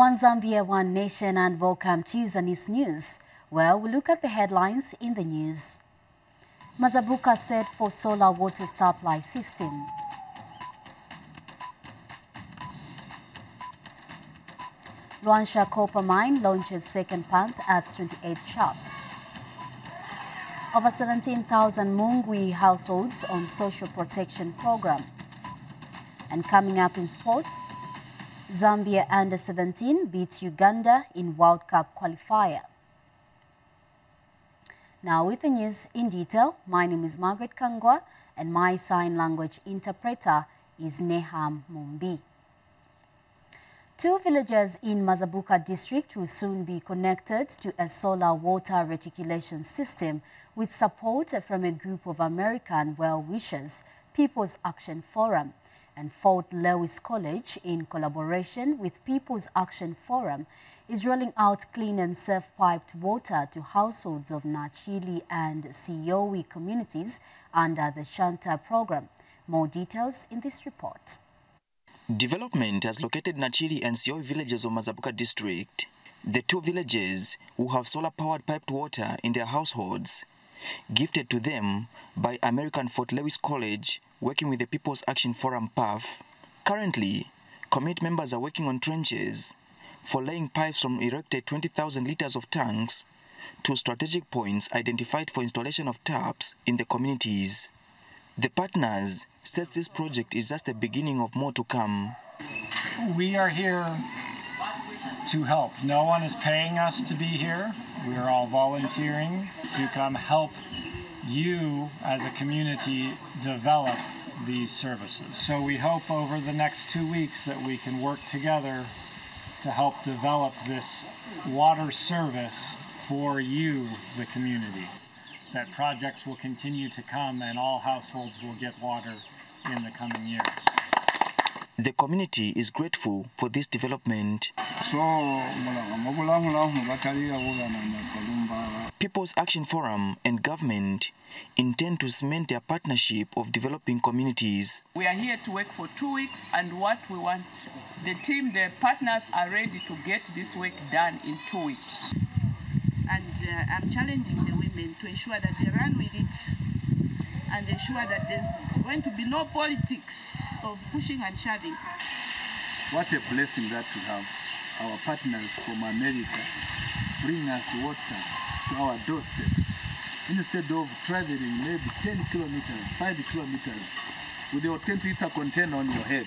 One Zambia, one nation, and welcome to Zanis News, where we look at the headlines in the news. Mazabuka set for solar water supply system. Luansha copper mine launches second pump at 28th shaft. Over 17,000 Mungwi households on social protection program. And coming up in sports, Zambia under-17 beats Uganda in World Cup qualifier. Now with the news in detail, my name is Margaret Kangwa and my sign language interpreter is Neham Mumbi. Two villages in Mazabuka district will soon be connected to a solar water reticulation system with support from a group of American well-wishers, People's Action Forum. And Fort Lewis College, in collaboration with People's Action Forum, is rolling out clean and safe piped water to households of Nachili and Siyowi communities under the Shanta program. More details in this report. Development has located Nachili and Siyowi villages of Mazabuka district. The two villages will have solar-powered piped water in their households, gifted to them by American Fort Lewis College, working with the People's Action Forum PAF. Currently, community members are working on trenches for laying pipes from erected 20,000 liters of tanks to strategic points identified for installation of taps in the communities. The partners says this project is just the beginning of more to come. We are here to help. No one is paying us to be here. We are all volunteering to come help you as a community develop these services. So we hope over the next 2 weeks that we can work together to help develop this water service for you, the community. That projects will continue to come and all households will get water in the coming years. The community is grateful for this development. People's Action Forum and government intend to cement their partnership of developing communities. We are here to work for 2 weeks, and what we want, the team, the partners are ready to get this work done in 2 weeks. And I'm challenging the women to ensure that they run with it and ensure that there's going to be no politics of pushing and shoving. What a blessing that we have our partners from America bring us water to our doorsteps. Instead of traveling maybe 10 kilometers, 5 kilometers with your 20-liter container on your head.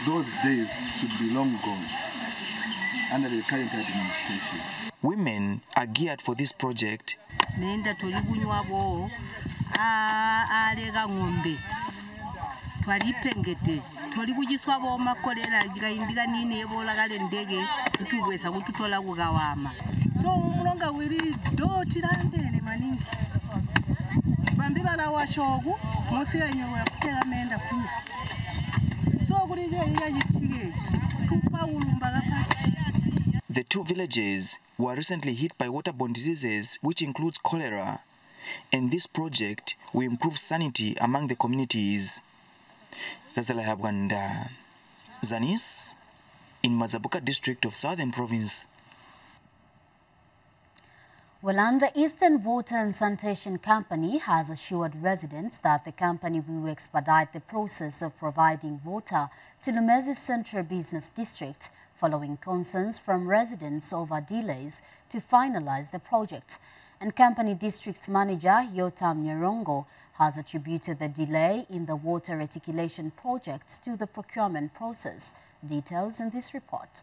Those days should be long gone under the current administration. Women are geared for this project. The two villages were recently hit by waterborne diseases, which includes cholera, and this project will improve sanity among the communities. Zanis, in Mazabuka district of Southern Province. Well, and the Eastern Water and Sanitation Company has assured residents that the company will expedite the process of providing water to Lumezi's Central Business District, following concerns from residents over delays to finalize the project. And company district manager Yotam Nyerongo has attributed the delay in the water reticulation project to the procurement process. Details in this report.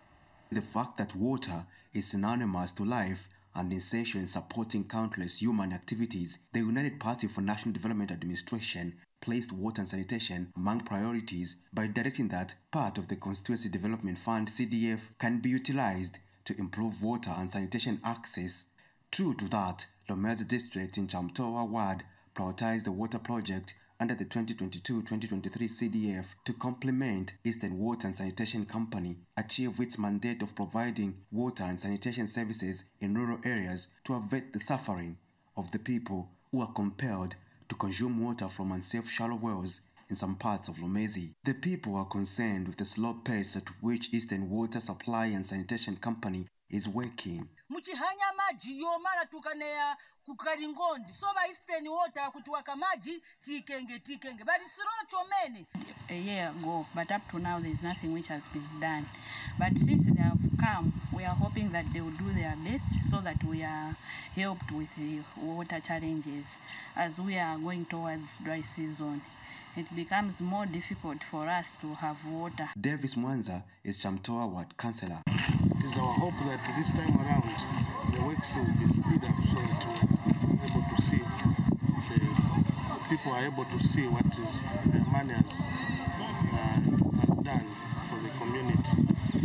The fact that water is synonymous to life and essential in supporting countless human activities, the United Party for National Development Administration placed water and sanitation among priorities by directing that part of the Constituency Development Fund CDF can be utilized to improve water and sanitation access. True to that, Lumezi District in Chamtoa Ward prioritized the water project under the 2022-2023 CDF to complement Eastern Water and Sanitation Company achieve its mandate of providing water and sanitation services in rural areas to avert the suffering of the people who are compelled to consume water from unsafe shallow wells in some parts of Lumezi. The people are concerned with the slow pace at which Eastern Water Supply and Sanitation Company is working. Muchihanya maji yo mara tukanea kukaringondi soba Eastern Water kutuwaka maji tikenge but it's not chomeni. A year ago, but up to now there's nothing which has been done. But since they have come, we are hoping that they will do their best so that we are helped with the water challenges. As we are going towards dry season, it becomes more difficult for us to have water. Davis Mwanza is Chamtoa Ward Councillor. It is our hope that this time around the works will be speed up so that we are able to see, the people are able to see what is the money has done for the community.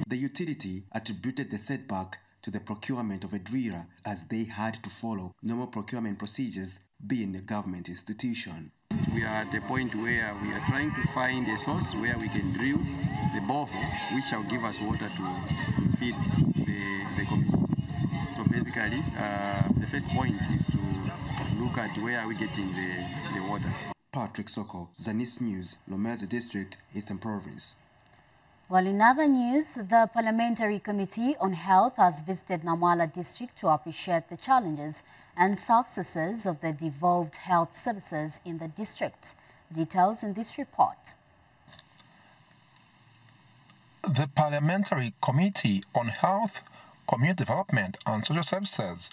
The utility attributed the setback to the procurement of a driller as they had to follow normal procurement procedures being a government institution. We are at a point where we are trying to find a source where we can drill the borehole, which shall give us water to feed the community. So basically, the first point is to look at where are we getting the water. Patrick Soko, Zanis News, Lumezi District, Eastern Province. Well, in other news, the Parliamentary Committee on Health has visited Namwala District to appreciate the challenges and successes of the devolved health services in the district. Details in this report. The Parliamentary Committee on Health, Community Development and Social Services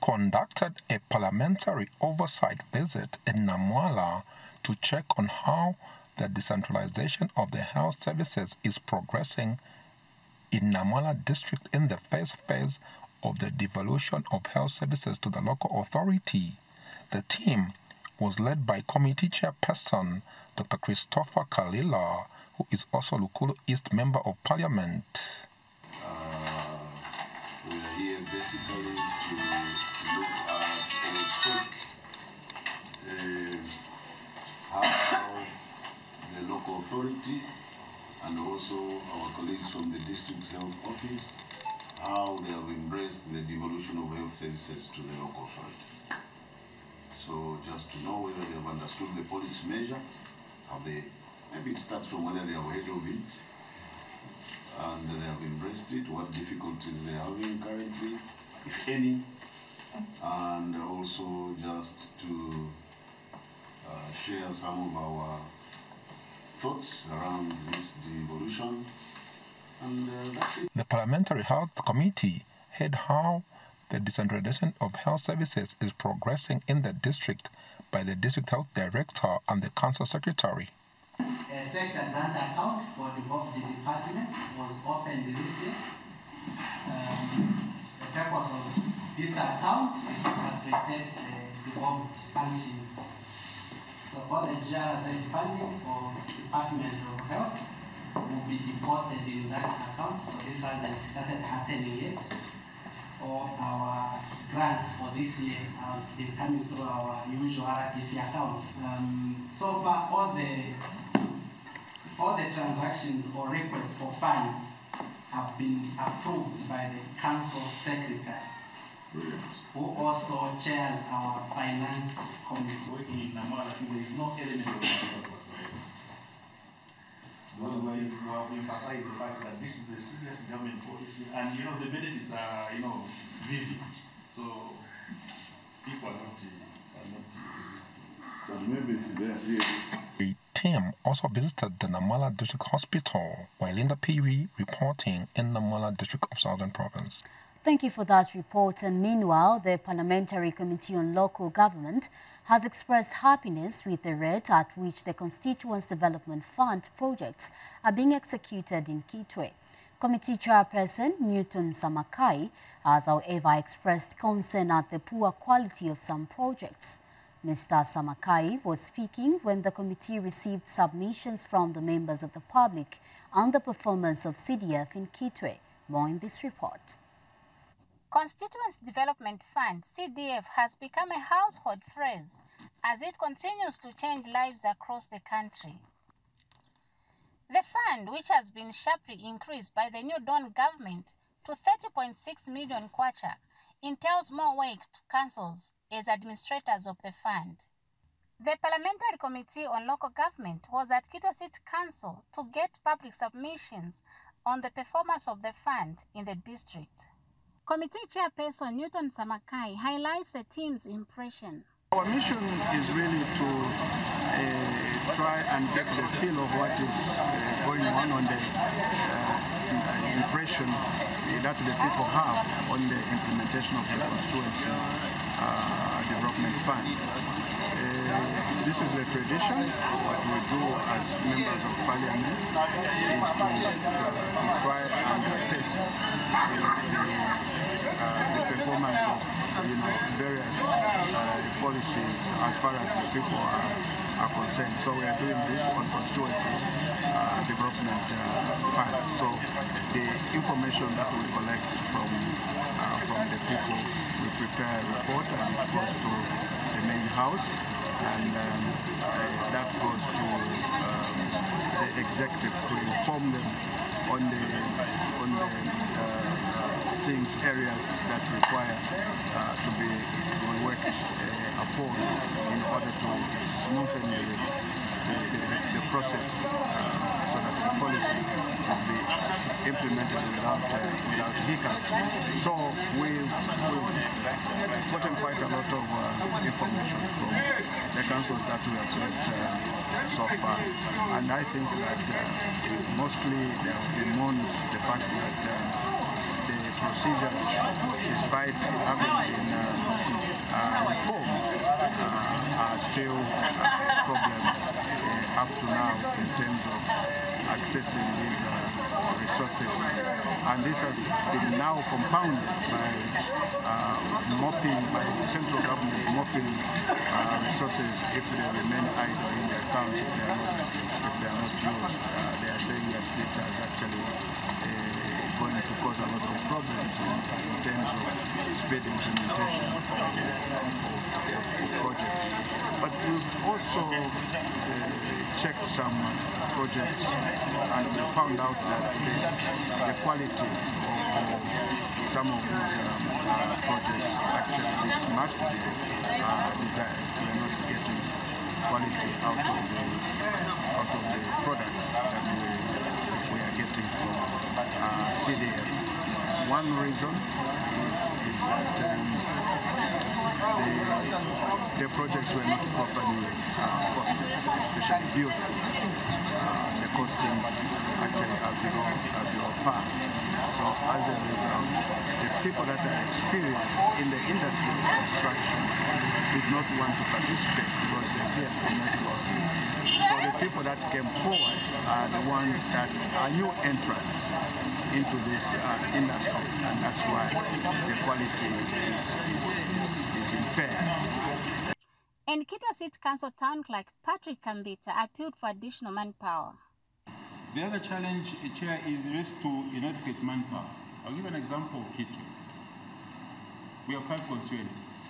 conducted a parliamentary oversight visit in Namwala to check on how the decentralization of the health services is progressing in Namwala District in the first phase of the devolution of health services to the local authority. The team was led by Committee Chairperson Dr. Christopher Kalila, who is also Lukulu East Member of Parliament. We are here basically to look at or check how the local authority and also our colleagues from the district health office, how they have embraced the devolution of health services to the local authorities. So just to know whether they have understood the policy measure, have they, maybe it starts from whether they are ahead of it and they have embraced it, what difficulties they are having currently, if any, and also just to share some of our thoughts around this devolution. And that's it. The Parliamentary Health Committee heard how the decentralization of health services is progressing in the district by the District Health Director and the Council Secretary. A sector grant account for devolved departments was opened this year. The purpose of this account is to facilitate the devolved functions. So all the GRZ funding for Department of Health will be deposited in that account. So this hasn't started happening yet. All our grants for this year has been coming through our usual RTC account. So far, all the transactions or requests for funds have been approved by the Council Secretary, who also chairs our Finance Committee. Working in Namwala, there is no element of whatsoever. We have emphasized the fact that this is a serious government policy, and the benefits are vivid. So people are not resisting. But maybe they are serious. The team also visited the Namwala District Hospital, while Linda Piri reporting in Namwala District of Southern Province. Thank you for that report. And meanwhile, the Parliamentary Committee on Local Government has expressed happiness with the rate at which the Constituents Development Fund projects are being executed in Kitwe. Committee Chairperson Newton Samakai has, however, expressed concern at the poor quality of some projects. Mr. Samakai was speaking when the committee received submissions from the members of the public on the performance of CDF in Kitwe. More in this report. Constituents Development Fund, CDF, has become a household phrase as it continues to change lives across the country. The fund, which has been sharply increased by the New Dawn government to 30.6 million kwacha, entails more work to councils as administrators of the fund. The Parliamentary Committee on Local Government was at Kitwe City Council to get public submissions on the performance of the fund in the district. Committee Chairperson Newton Samakai highlights the team's impression. Our mission is really to try and get the feel of what is going on the impression that the people have on the implementation of the constituency development fund. This is a tradition. What we do as members of parliament is to try and assess the performance of various policies as far as the people are concerned. So we are doing this on constituency development fund. So the information that we collect from the people, we prepare a report and it goes to the main house, and that goes to the executive to inform them on the things, areas that require to be worked upon in order to smoothen the process so that the policy will be implemented without hiccups. So we've gotten quite a lot of information from the councils that we have got so far, and I think that mostly they have bemoaned the fact that the procedures, despite having been reformed, are still a problem up to now in terms of accessing these resources. And this has been now compounded by central government mopping resources if they remain idle in their accounts, if they are not used. They are saying that this has actually going to cause a lot of problems in terms of speed implementation of projects. But we've also checked some projects and we found out that the quality of some of these projects actually is not the desired. We are not getting quality out of the products that we are getting from CDF. One reason is that the projects were not properly costed, especially buildings. The costings actually are below par. So as a result, the people that are experienced in the industry of construction did not want to participate because they feared economic losses. So the people that came forward are the ones that are new entrants into this industry, and that's why the quality is impaired. And Kitwe City Council Town Clerk Patrick Kambita appealed for additional manpower. The other challenge, Chair, is related to inadequate manpower. I'll give an example of Kitwe. We have 5 constituencies,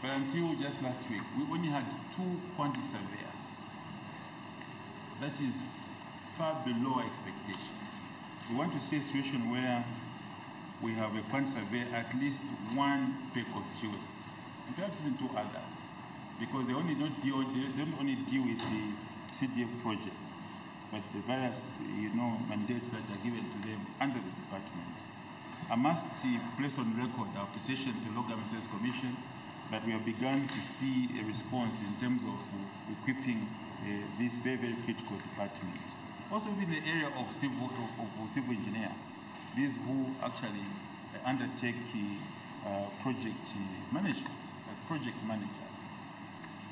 but until just last week, we only had 2 quantity surveyors. That is far below expectation. We want to see a situation where we have a quantity surveyor, at least 1 per constituency, and perhaps even 2 others, because they don't only deal with the CDF projects, but the various mandates that are given to them under the department. I must place on record our appreciation to the Local Government Services Commission that we have begun to see a response in terms of equipping this very, very critical department. Also in the area of civil engineers, these who actually undertake project management as project managers.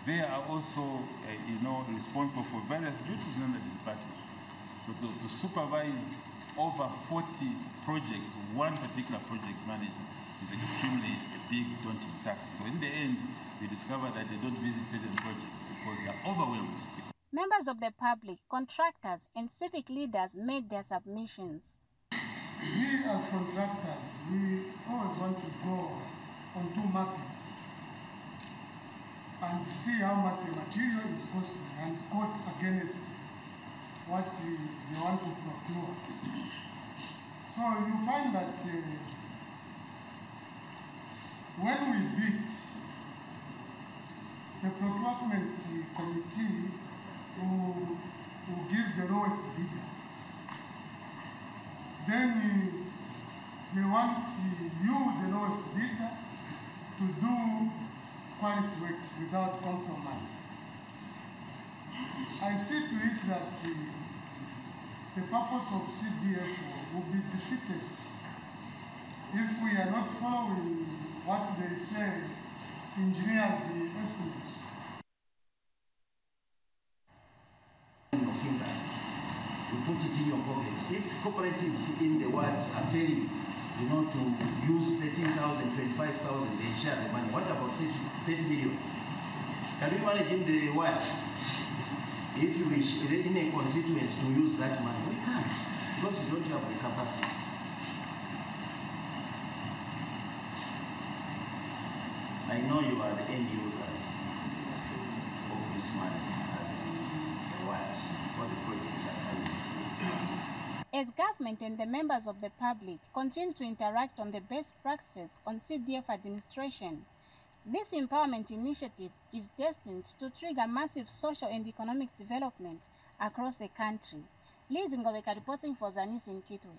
They are also responsible for various duties under the department. So to supervise over 40 projects, one particular project manager is extremely a big, daunting task. So in the end, we discover that they don't visit certain projects because they are overwhelmed. Members of the public, contractors, and civic leaders made their submissions. We as contractors, we always want to go onto markets and see how much the material is costing and quote against what they want to procure. So you find that when we bid, the procurement committee who give the lowest bidder. Then they want you, the lowest bidder, to do quality works without compromise. I see to it that the purpose of CDF will be defeated if we are not following what they say, engineers' estimates. You put it in your pocket. If cooperatives in the wards are failing, to use 13,000, 25,000, they share the money. What about 30 million? Can we manage in the ward? If you wish in a constituent to use that money, we can't, because we don't have the capacity. I know you are the end users of this money as the ward for the projects are. As government and the members of the public continue to interact on the best practices on CDF administration, this empowerment initiative is destined to trigger massive social and economic development across the country. Liz Ngobeka reporting for Zanis in Kitwe.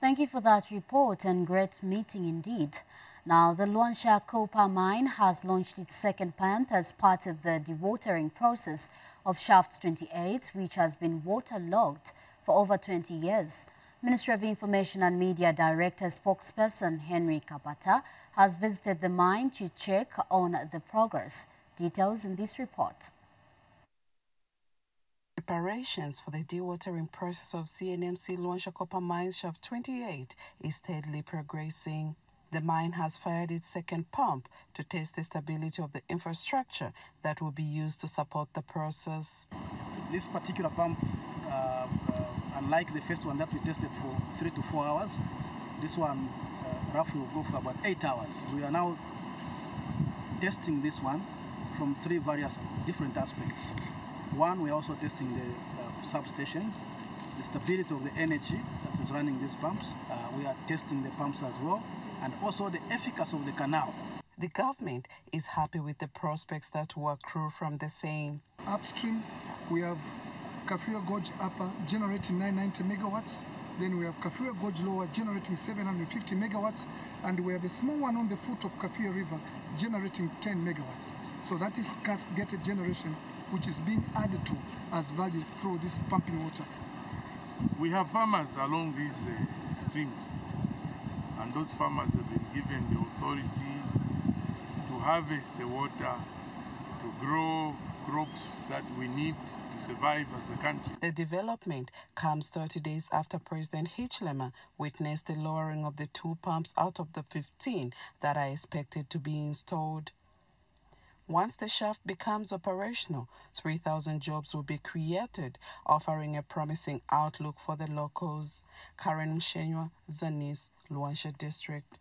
Thank you for that report, and great meeting indeed. Now, the Luansha copper mine has launched its second pump as part of the dewatering process of Shaft 28, which has been waterlogged for over 20 years. Ministry of Information and Media Director spokesperson Henry Kapata has visited the mine to check on the progress. Details in this report. Preparations for the dewatering process of CNMC Luansha Copper Mines Shaft 28 is steadily progressing. The mine has fired its second pump to test the stability of the infrastructure that will be used to support the process. This particular pump, unlike the first one that we tested for 3 to 4 hours, this one roughly will go for about 8 hours. We are now testing this one from 3 various different aspects. One, we are also testing the substations, the stability of the energy that is running these pumps. We are testing the pumps as well, and also the efficacy of the canal. The government is happy with the prospects that will accrue from the same. Upstream, we have Kafua Gorge Upper generating 990 megawatts. Then we have Kafua Gorge Lower generating 750 megawatts. And we have a small one on the foot of Kafua River generating 10 megawatts. So that is cascaded generation, which is being added to as value through this pumping water. We have farmers along these streams, and those farmers have been given the authority to harvest the water, to grow crops that we need to survive as a country. The development comes 30 days after President Hichilema witnessed the lowering of the 2 pumps out of the 15 that are expected to be installed. Once the shaft becomes operational, 3,000 jobs will be created, offering a promising outlook for the locals. Karen Mshenywa, Zanis, Luansha District.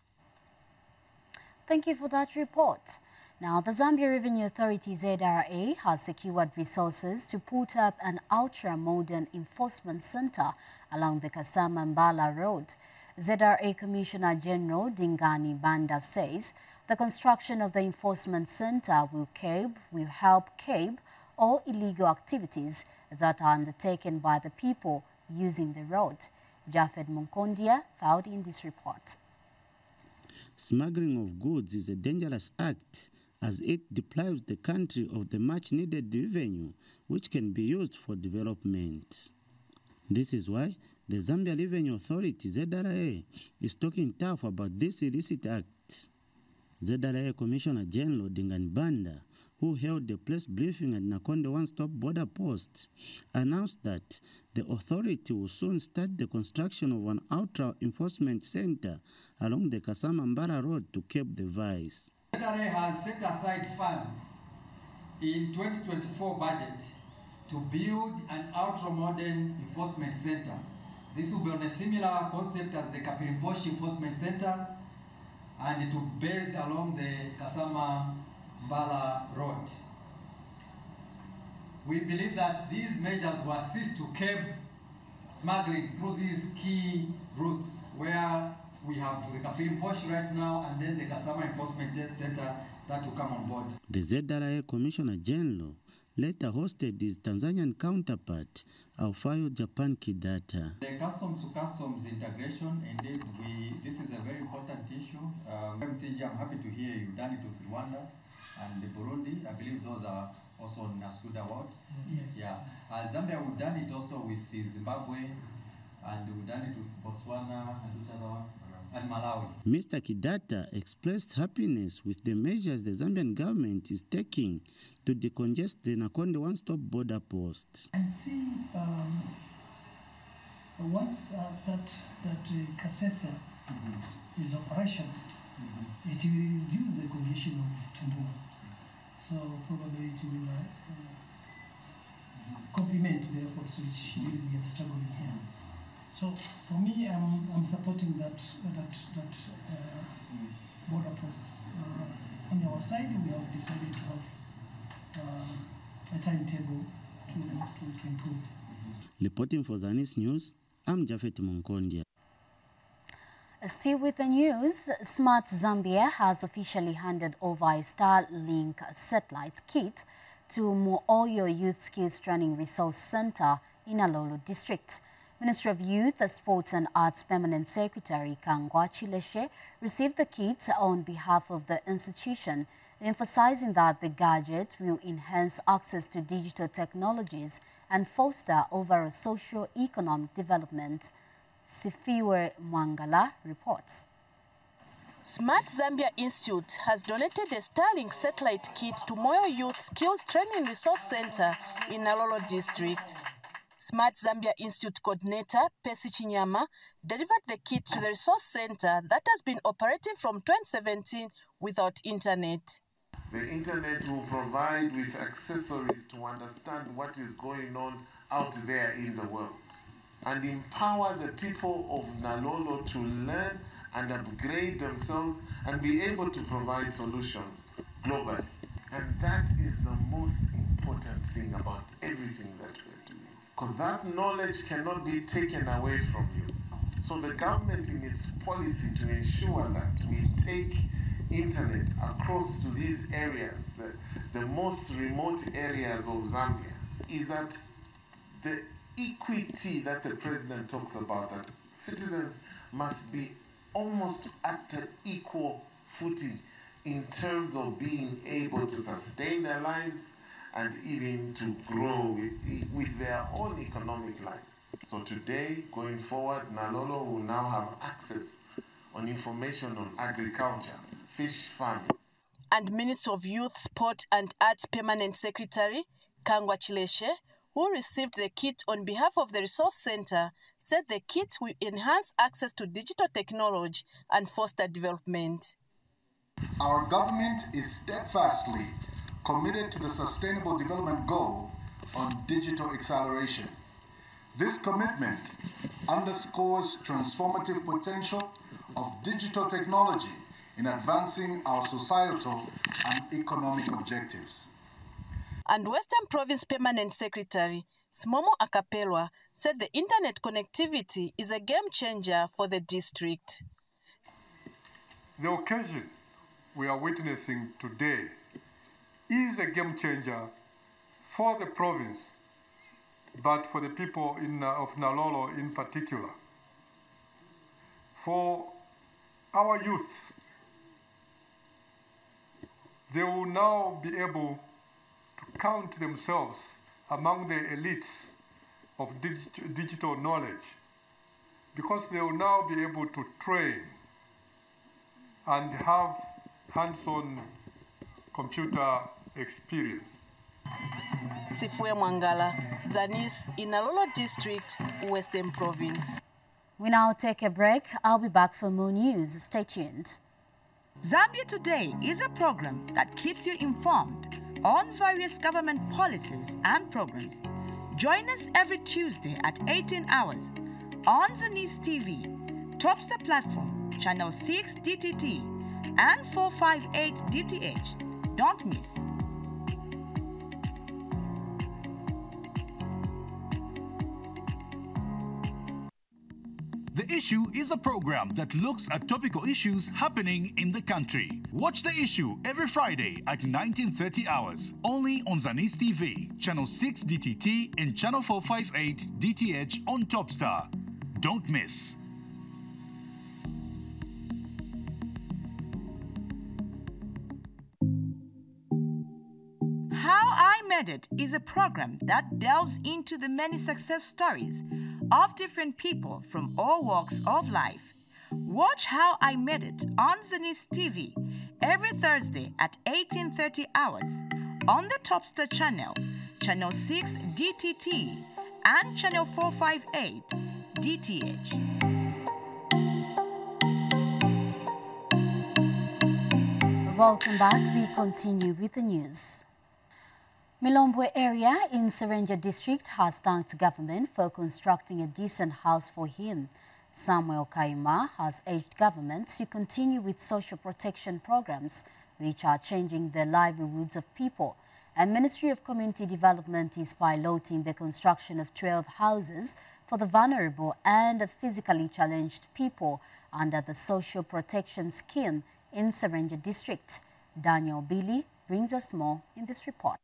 Thank you for that report. Now, the Zambia Revenue Authority ZRA has secured resources to put up an ultra-modern enforcement center along the Kasama-Mbala Road. ZRA Commissioner General Dingani Banda says the construction of the enforcement center will help curb all illegal activities that are undertaken by the people using the road. Jafed Munkondia filed in this report. Smuggling of goods is a dangerous act as it deprives the country of the much-needed revenue which can be used for development. This is why the Zambia Revenue Authority, ZRA, is talking tough about this illicit act. ZRA Commissioner General Dingani Banda, who held a press briefing at Nakonde One-Stop Border Post, announced that the authority will soon start the construction of an ultra enforcement center along the Kasama-Mbala Road to curb the vice. ZRA has set aside funds in 2024 budget to build an ultra-modern enforcement center. This will be on a similar concept as the Kapirimposhi Enforcement Center, and it will be based along the Kasama-Mbala Road. We believe that these measures will assist to curb smuggling through these key routes where we have the Kapiri Posh right now, and then the Kasama Enforcement Center that will come on board. The ZRA Commissioner General later hosted his Tanzanian counterpart, Alfayo Japan Kidata. The customs-to-customs integration, indeed, this is a very important issue. MCG, I'm happy to hear you've done it with Rwanda and Burundi. I believe those are also on Nascuda Award. Yes. Yeah. Zambia, we've done it also with Zimbabwe, and we've done it with Botswana and Malawi. Mr. Kidata expressed happiness with the measures the Zambian government is taking to decongest the Nakonde one-stop border post. And see, once that Kasesa is operational, it will reduce the congestion of Tunduma. So probably it will complement the efforts which we are struggling here. So for me, I'm supporting that border post. On our side, we have decided to have a timetable to improve. Reporting for Zanis News, I'm Jafet Monkondia. Still with the news, Smart Zambia has officially handed over a Starlink satellite kit to Muoyo Youth Skills Training Resource Center in Alolo District. Ministry of Youth, Sports and Arts Permanent Secretary Kangwa Chileshe received the kit on behalf of the institution, emphasizing that the gadget will enhance access to digital technologies and foster overall socio-economic development. Sifiwe Mwangala reports. Smart Zambia Institute has donated a Starlink satellite kit to Moyo Youth Skills Training Resource Center in Alolo District. Smart Zambia Institute coordinator Pesi Chinyama delivered the kit to the resource center that has been operating from 2017 without internet. The internet will provide with accessories to understand what is going on out there in the world and empower the people of Nalolo to learn and upgrade themselves and be able to provide solutions globally. And that is the most important thing about everything that we're doing, because that knowledge cannot be taken away from you. So the government in its policy to ensure that we take internet across to these areas, the most remote areas of Zambia, is that the equity that the president talks about, that citizens must be almost at the equal footing in terms of being able to sustain their lives and even to grow with their own economic lives. So today, going forward, Nalolo will now have access on information on agriculture, fish farming. And Minister of Youth, Sport and Arts Permanent Secretary Kangwa Chileshe, who received the kit on behalf of the Resource Center, said the kit will enhance access to digital technology and foster development. Our government is steadfastly committed to the Sustainable Development Goal on digital acceleration. This commitment underscores transformative potential of digital technology in advancing our societal and economic objectives. And Western Province Permanent Secretary Smomo Akapelwa said the internet connectivity is a game changer for the district. The occasion we are witnessing today is a game changer for the province, but for the people of Nalolo in particular. For our youth, they will now be able to count themselves among the elites of digital knowledge, because they will now be able to train and have hands-on computer experience. Sifiwe Mwangala, Zanis in Alolo District, Western Province. We now take a break. I'll be back for more news. Stay tuned. Zambia Today is a program that keeps you informed on various government policies and programs. Join us every Tuesday at 18 hours on Zanis TV, Topstar Platform, Channel 6 DTT, and 458 DTH. Don't miss. The The Issue is a program that looks at topical issues happening in the country. Watch The Issue every Friday at 19:30 hours, only on Zanis TV, Channel 6 DTT and Channel 458 DTH on Topstar. Don't miss. How I Made It is a program that delves into the many success stories of different people from all walks of life. Watch How I Made It on Zanis TV every Thursday at 18:30 hours on the Topstar channel, Channel 6 DTT and Channel 458 DTH. Welcome back. We continue with the news. Milombwe area in Serenja district has thanked government for constructing a decent house for him. Samuel Kaima has urged government to continue with social protection programs which are changing the livelihoods of people. And Ministry of Community Development is piloting the construction of 12 houses for the vulnerable and physically challenged people under the social protection scheme in Serenja district. Daniel Billy brings us more in this report.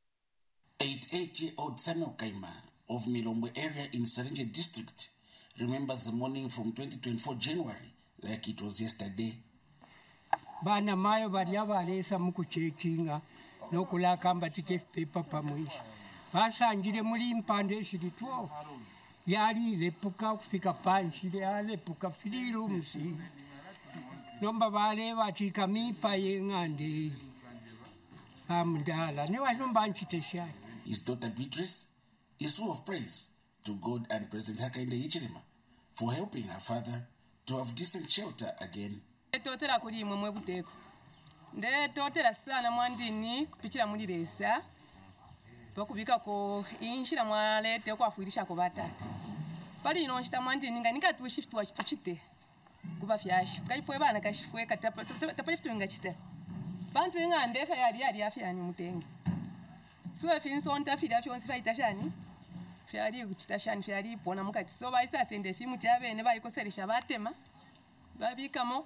88-year-old Samuel Kaima of Milombwe area in Serenja district remembers the morning from 2024 January like it was yesterday. Bana mayo baria balesa mukuchekinga nokulaka mbatike pepa pamwisha basangire muri impande shitwo yali lepuka kufika panshire alepuka filiru musi nomba bale batika mipa yengande amdala ne wazomba nchitesha. His daughter Beatrice is full of praise to God and President Hakainde Hichilema for helping her father to have decent shelter again. Totera kuri mwe buteko. Nde totera sana mwandini kupichira muri resa. Bakubika ko inshira mwalete ko afuirisha ko batata. Bali ino nshita mwandini nganika tu shift wa chite. Kuba fyashi. Kaifwe bana kashifwe tapalifu ngachite. Bantu ngande fa yali afya ni mutenge. So finso onta fira fyonse faita shani. Fyali kuchita shani fyali pona mukati. So baisa sende fimu tabe ne bayikoserisha batema. Babikamo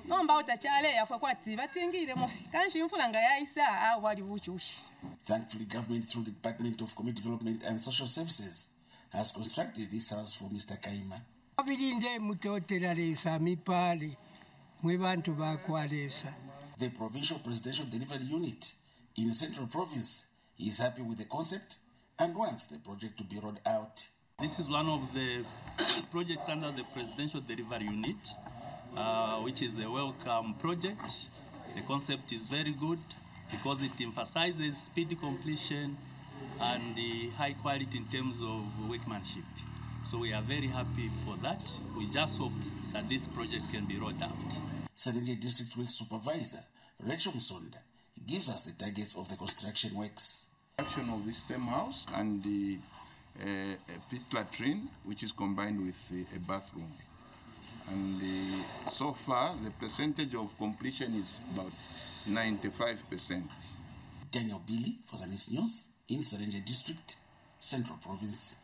nomba utachale yafa kwati batingire mofi kanshi mfulanga yaisa au wali buchushi. Thankfully, government through the Department of Community Development and Social Services has constructed this house for Mr. Kaima. Abirinde mutotera lesa mipale mwe bantu bakwalesa. The Provincial Presidential Delivery Unit in Central Province is happy with the concept and wants the project to be rolled out. This is one of the projects under the Presidential Delivery Unit, which is a welcome project. The concept is very good because it emphasizes speedy completion and high quality in terms of workmanship. So we are very happy for that. We just hope that this project can be rolled out. Serenja District Works Supervisor Rachel Msonda gives us the targets of the construction works. Construction of this same house and the pit latrine, which is combined with a bathroom. And so far, the percentage of completion is about 95%. Daniel Billy for Zanis News in Serenja District, Central Province.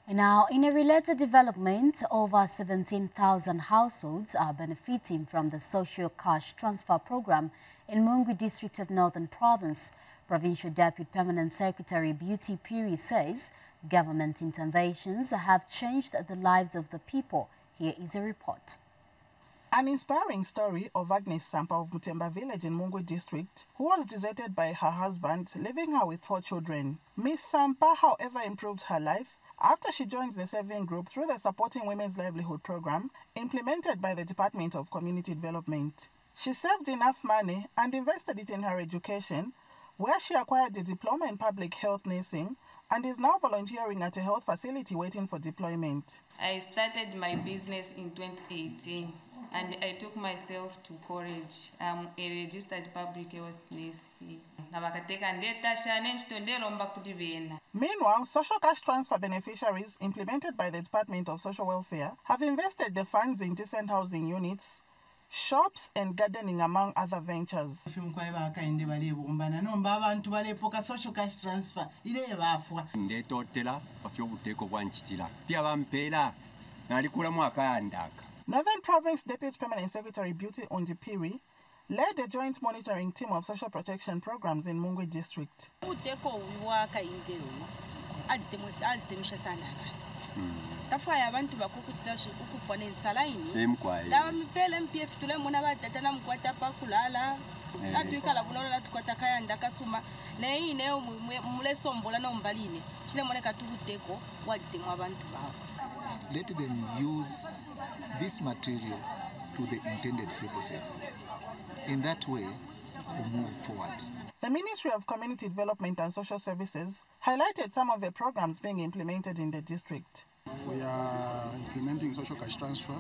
Now, in a related development, over 17,000 households are benefiting from the Social Cash Transfer Program in Mungwi District of Northern Province. Provincial Deputy Permanent Secretary Beauty Puri says government interventions have changed the lives of the people. Here is a report. An inspiring story of Agnes Sampa of Mutemba village in Mungwi district, who was deserted by her husband, leaving her with 4 children. Miss Sampa, however, improved her life after she joined the saving group through the Supporting Women's Livelihood program implemented by the Department of Community Development. She saved enough money and invested it in her education, where she acquired a diploma in public health nursing and is now volunteering at a health facility waiting for deployment. I started my business in 2018 and I took myself to college. I'm a registered public health nurse. Meanwhile, social cash transfer beneficiaries implemented by the Department of Social Welfare have invested the funds in decent housing units, shops and gardening, among other ventures. Northern Province Deputy Permanent Secretary Beauty Ondipiri led a joint monitoring team of social protection programs in Mungwe district. Tafaya abantu bakukuchita ukufana insalaini tamipele MPF tule muna batatana mkwata pakulala atwikala bunono latukwata kaya ndakasuma na ine mule sombola no mbaline chile moneka tukuteko walitemwa abantu bawo. Let them use this material to the intended purposes. In that way, we move forward. The Ministry of Community Development and Social Services highlighted some of the programs being implemented in the district. We are implementing social cash transfer,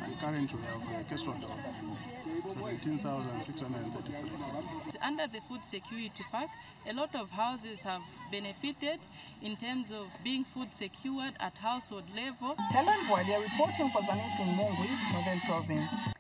and currently we have a cash total of 17,633. Under the food security pack, a lot of houses have benefited in terms of being food secured at household level. Helen Boadia reporting for Zanis in Mungwe, Northern Province.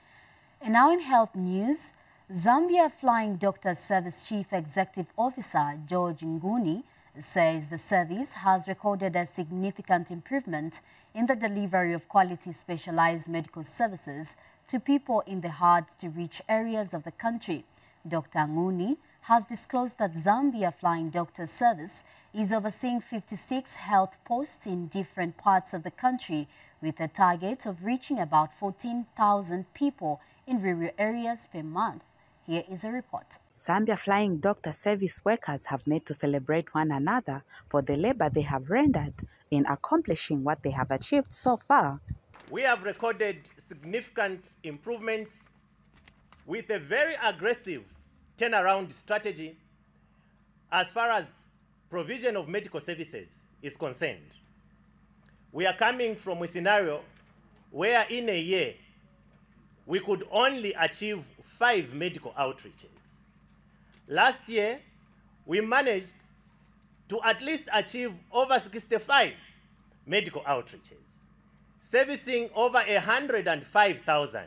And now in health news, Zambia Flying Doctors Service Chief Executive Officer George Nguni says the service has recorded a significant improvement in the delivery of quality specialized medical services to people in the hard-to-reach areas of the country. Dr. Nguni has disclosed that Zambia Flying Doctors Service is overseeing 56 health posts in different parts of the country with a target of reaching about 14,000 people in rural areas per month. Here is a report. Zambia Flying Doctor Service workers have met to celebrate one another for the labor they have rendered in accomplishing what they have achieved so far. We have recorded significant improvements with a very aggressive turnaround strategy as far as provision of medical services is concerned. We are coming from a scenario where in a year we could only achieve 5 medical outreaches. Last year, we managed to at least achieve over 65 medical outreaches, servicing over 105,000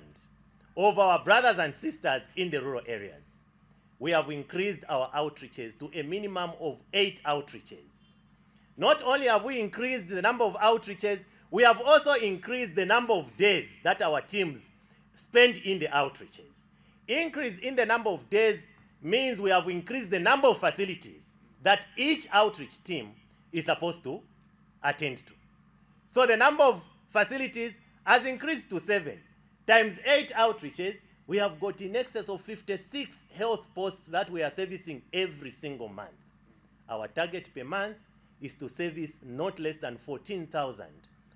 of our brothers and sisters in the rural areas. We have increased our outreaches to a minimum of 8 outreaches. Not only have we increased the number of outreaches, we have also increased the number of days that our teams spend in the outreaches. Increase in the number of days means we have increased the number of facilities that each outreach team is supposed to attend to. So the number of facilities has increased to 7. Times 8 outreaches, we have got in excess of 56 health posts that we are servicing every single month. Our target per month is to service not less than 14,000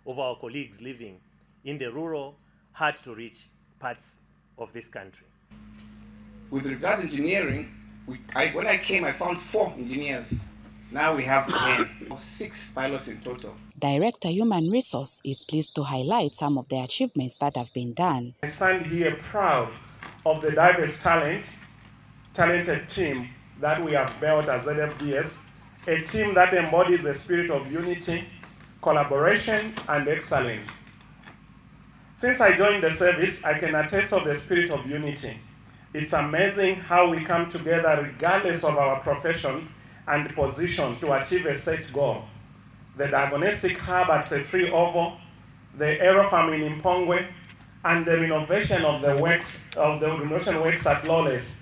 of our colleagues living in the rural, hard-to-reach parts of this country. With regards to engineering, when I came, I found 4 engineers. Now we have 10, or 6 pilots in total. Director Human Resource is pleased to highlight some of the achievements that have been done. I stand here proud of the diverse talented team that we have built as ZFDS, a team that embodies the spirit of unity, collaboration, and excellence. Since I joined the service, I can attest of the spirit of unity. It's amazing how we come together regardless of our profession and position to achieve a set goal. The diagnostic hub at the Tree Oval, the aero farm in Mpongwe, and the renovation of the works at Lawless.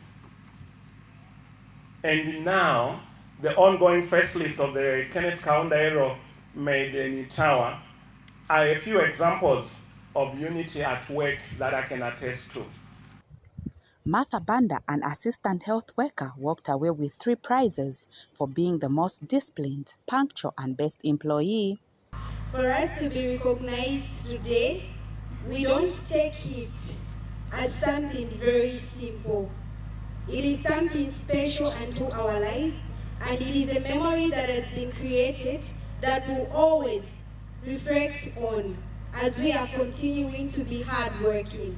And now, the ongoing facelift of the Kenneth Kaunda Aero made in Tower are a few examples of unity at work that I can attest to. Martha Banda, an assistant health worker, walked away with 3 prizes for being the most disciplined, punctual, and best employee. For us to be recognized today, we don't take it as something very simple. It is something special unto our lives, and it is a memory that has been created that will always reflect on as we are continuing to be hardworking.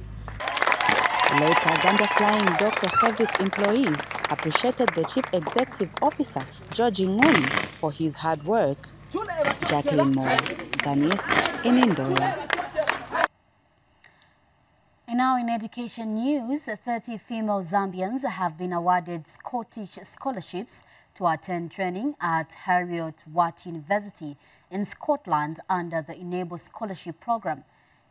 Later, Zambia Flying Doctor Service employees appreciated the Chief Executive Officer, George Nguni, for his hard work. Jacqueline Moore, Zanis, in Indoya. And now in education news, 30 female Zambians have been awarded Scottish scholarships to attend training at Heriot-Watt University in Scotland under the Enable Scholarship Program.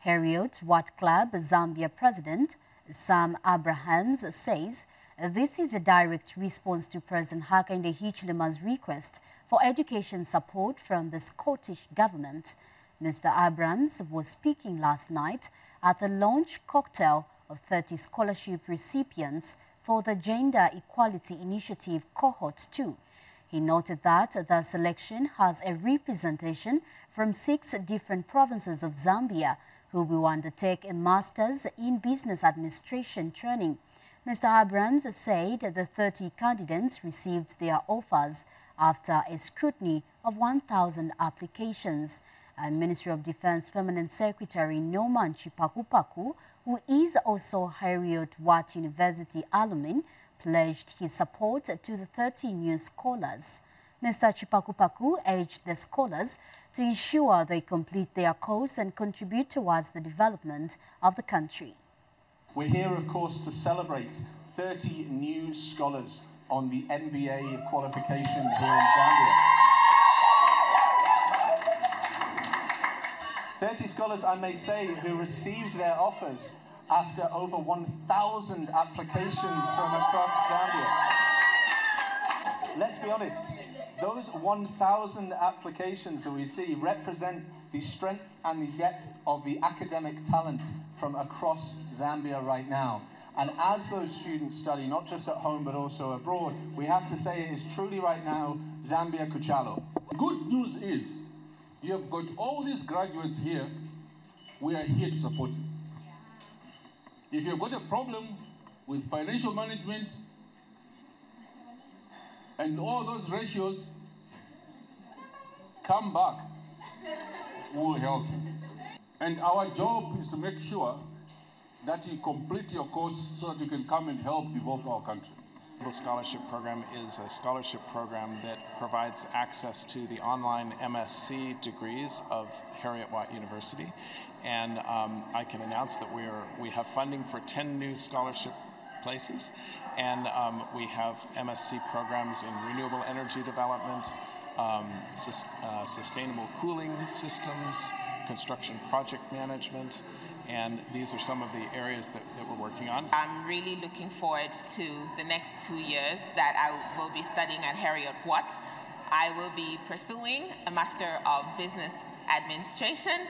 Heriot Wat Club Zambia President Sam Abrahams says this is a direct response to President Hakainde Hichilema's request for education support from the Scottish Government. Mr. Abrahams was speaking last night at the launch cocktail of 30 scholarship recipients for the Gender Equality Initiative Cohort 2. He noted that the selection has a representation from 6 different provinces of Zambia who will undertake a Master's in Business Administration training. Mr. Abrams said the 30 candidates received their offers after a scrutiny of 1,000 applications. And Ministry of Defense Permanent Secretary Norman Chipakupaku, who is also Heriot Wat University alumni, pledged his support to the 30 new scholars. Mr. Chipakupaku urged the scholars to ensure they complete their course and contribute towards the development of the country. We're here, of course, to celebrate 30 new scholars on the MBA qualification here in Zambia. 30 scholars, I may say, who received their offers after over 1,000 applications from across Zambia. Let's be honest, those 1,000 applications that we see represent the strength and the depth of the academic talent from across Zambia right now. And as those students study, not just at home but also abroad, we have to say it is truly right now Zambia Kuchalo. Good news is, you have got all these graduates here, we are here to support you. If you've got a problem with financial management and all those ratios, come back, we will help you. And our job is to make sure that you complete your course so that you can come and help develop our country. The scholarship program is a scholarship program that provides access to the online MSc degrees of Heriot Watt University. And I can announce that we have funding for 10 new scholarship places. And we have MSc programs in renewable energy development, sustainable cooling systems, construction project management, and these are some of the areas that we're working on. I'm really looking forward to the next 2 years that I will be studying at Heriot Watt. I will be pursuing a Master of Business Administration.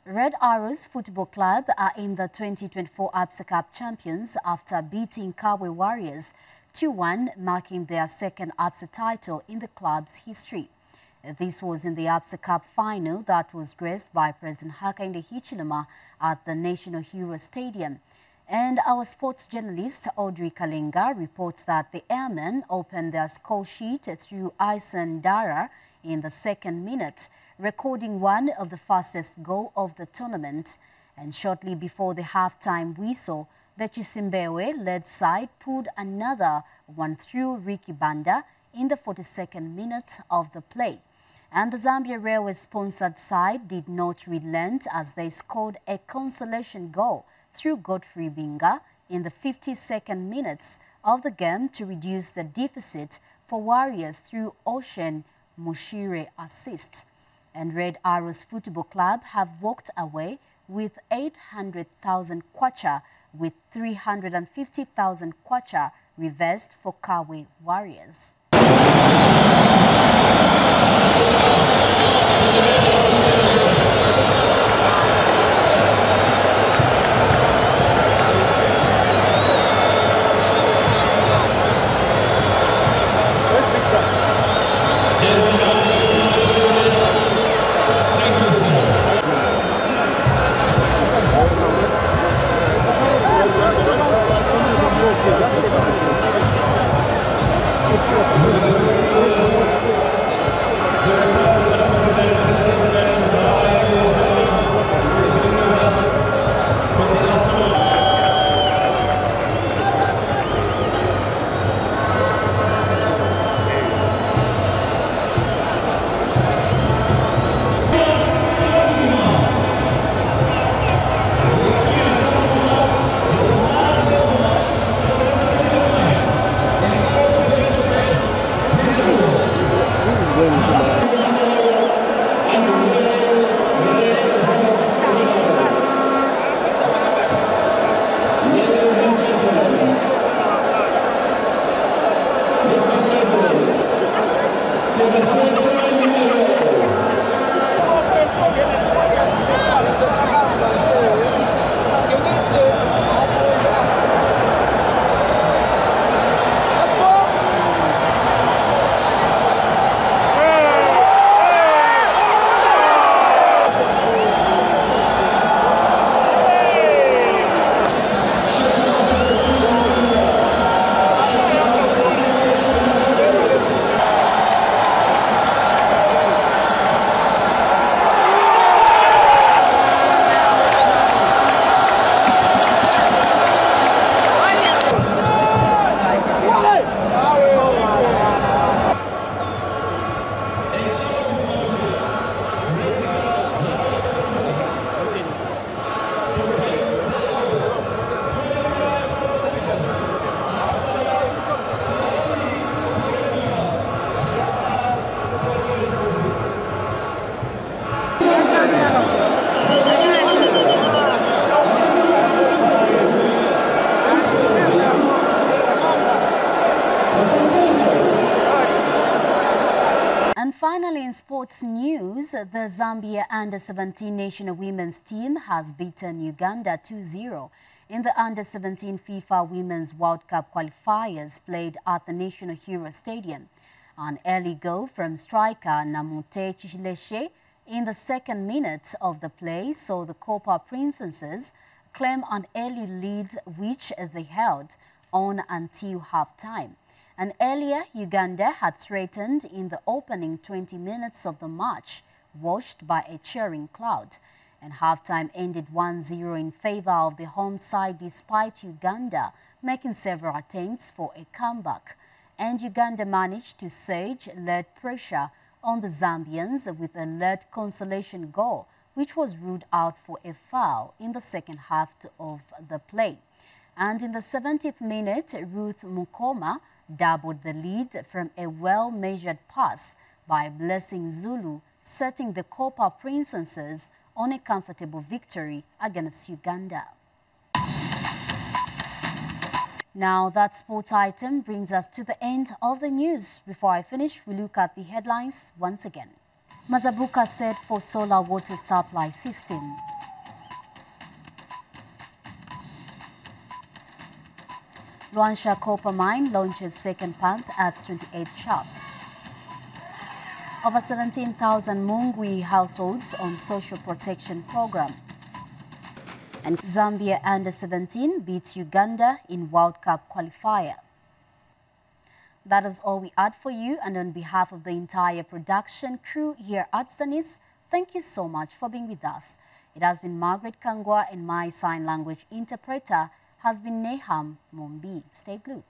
Red Arrows Football Club are in the 2024 ABSA Cup champions after beating Kawe Warriors 2-1, marking their second ABSA title in the club's history. This was in the ABSA Cup final that was graced by President Hakainde Hichilema at the National Hero Stadium. And our sports journalist Audrey Kalenga reports that the Airmen opened their score sheet through Ison Dara in the second minute, recording one of the fastest goals of the tournament. And shortly before the halftime whistle, the Chisimbewe-led side pulled another one through Ricky Banda in the 42nd minute of the play. And the Zambia Railway-sponsored side did not relent as they scored a consolation goal through Godfrey Binga in the 52nd minutes of the game to reduce the deficit for Warriors through Ocean Mushire assist. And Red Arrows Football Club have walked away with 800,000 kwacha, with 350,000 kwacha reversed for Kawe Warriors. Thank you. And finally, in sports news, the Zambia Under-17 national women's team has beaten Uganda 2-0 in the Under-17 FIFA Women's World Cup qualifiers played at the National Hero Stadium. An early goal from striker Namute Chileshe in the second minute of the play saw the Copper Princesses claim an early lead which they held on until half-time. And earlier, Uganda had threatened in the opening 20 minutes of the match, watched by a cheering crowd. And halftime ended 1-0 in favor of the home side despite Uganda making several attempts for a comeback. And Uganda managed to surge led pressure on the Zambians with a late consolation goal, which was ruled out for a foul in the second half of the play. And in the 70th minute, Ruth Mukoma doubled the lead from a well-measured pass by Blessing Zulu, setting the Copper Princesses on a comfortable victory against Uganda. Now that sports item brings us to the end of the news. Before I finish, we look at the headlines once again. Mazabuka set for solar water supply system. Luansha Copper Mine launches second pump at 28th shaft. Over 17,000 Mungwi households on social protection program. And Zambia Under-17 beats Uganda in World Cup qualifier. That is all we had for you, and on behalf of the entire production crew here at Zanis, thank you so much for being with us. It has been Margaret Kangwa, and my sign language interpreter has been Neham Mumbi. Stay glued.